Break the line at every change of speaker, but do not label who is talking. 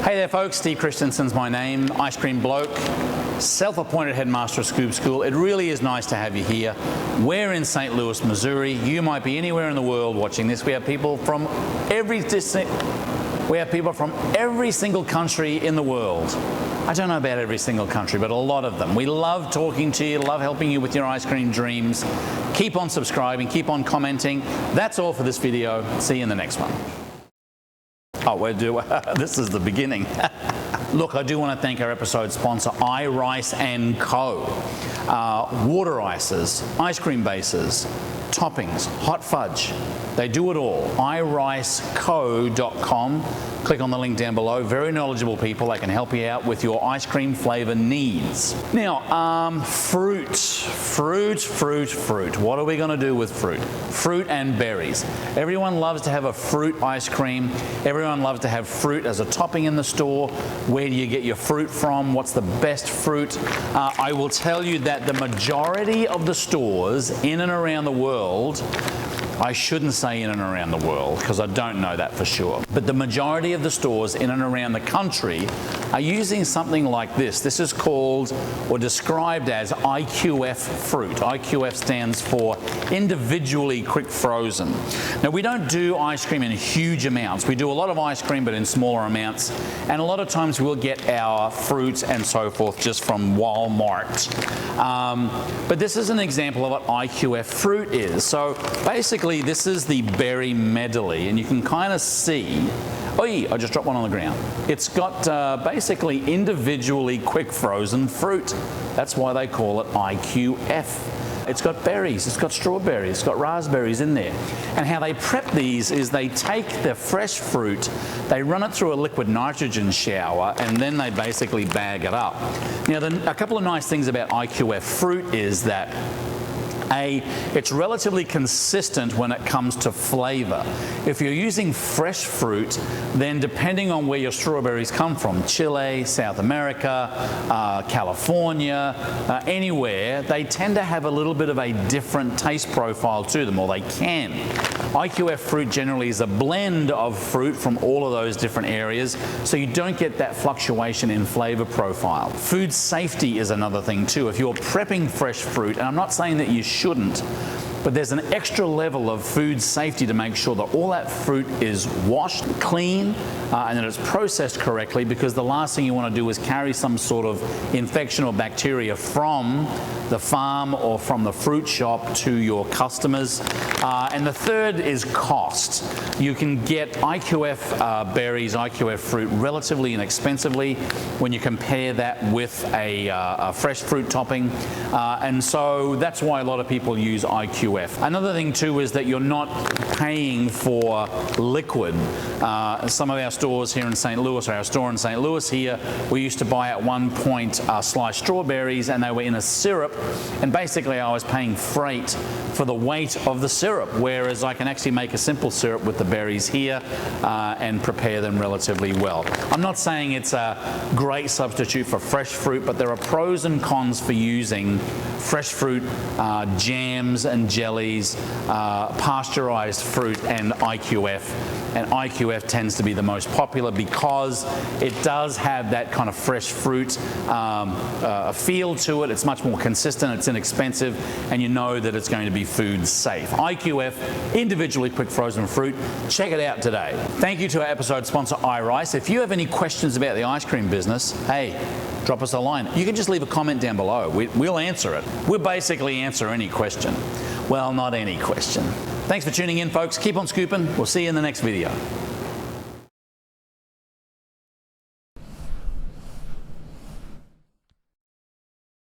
Hey there folks, Steve Christensen's my name, Ice Cream Bloke, self-appointed headmaster of Scoop School. It really is nice to have you here. We're in St. Louis, Missouri. You might be anywhere in the world watching this. We have people from every single country in the world. I don't know about every single country, but a lot of them. We love talking to you, love helping you with your ice cream dreams. Keep on subscribing, keep on commenting. That's all for this video. See you in the next one. This is the beginning. Look, I do want to thank our episode sponsor, iRice & Co. Water ices, ice cream bases, toppings, hot fudge. They do it all. iriceco.com. Click on the link down below. Very knowledgeable people. They can help you out with your ice cream flavor needs. Now, fruit. What are we going to do with fruit? Fruit and berries. Everyone loves to have a fruit ice cream. Everyone loves to have fruit as a topping in the store. Where do you get your fruit from? What's the best fruit? I will tell you that the majority of the stores in and around the world, I shouldn't say in and around the world because I don't know that for sure, but the majority of the stores in and around the country are using something like this. This is called or described as IQF Fruit. IQF stands for individually quick frozen. Now, we don't do ice cream in huge amounts. We do a lot of ice cream but in smaller amounts, and a lot of times we'll get our fruits and so forth just from Walmart. But this is an example of what IQF Fruit is. So basically this is the berry medley, and you can kind of see, I just dropped one on the ground. It's got basically individually quick frozen fruit. That's why they call it IQF. It's got berries, it's got strawberries, it's got raspberries in there. And how they prep these is they take the fresh fruit, they run it through a liquid nitrogen shower, and then they basically bag it up. Now, a couple of nice things about IQF Fruit is that it's relatively consistent when it comes to flavor. If you're using fresh fruit, then depending on where your strawberries come from, Chile, South America, California, anywhere, they tend to have a little bit of a different taste profile to them, or they can. IQF Fruit generally is a blend of fruit from all of those different areas, so you don't get that fluctuation in flavor profile. Food safety is another thing too. If you're prepping fresh fruit, and I'm not saying that you shouldn't, but there's an extra level of food safety to make sure that all that fruit is washed clean and that it's processed correctly, because the last thing you want to do is carry some sort of infection or bacteria from the farm or from the fruit shop to your customers. And the third is cost. You can get IQF berries, IQF fruit relatively inexpensively when you compare that with a fresh fruit topping. And so that's why a lot of people use IQF. Another thing too is that you're not paying for liquid. Some of our stores here in St. Louis, or our store in St. Louis here, we used to buy at one point sliced strawberries, and they were in a syrup, and basically I was paying freight for the weight of the syrup, whereas I can actually make a simple syrup with the berries here and prepare them relatively well. I'm not saying it's a great substitute for fresh fruit, but there are pros and cons for using fresh fruit, jams and jellies, pasteurized fruit, and IQF. And IQF tends to be the most popular because it does have that kind of fresh fruit feel to it. It's much more consistent, it's inexpensive, and you know that it's going to be food safe. IQF, individually quick frozen fruit. Check it out today. Thank you to our episode sponsor, iRice. If you have any questions about the ice cream business, hey, drop us a line. You can just leave a comment down below. We'll answer it. We'll basically answer any question. Well, not any question. Thanks for tuning in, folks. Keep on scooping. We'll see you in the next video.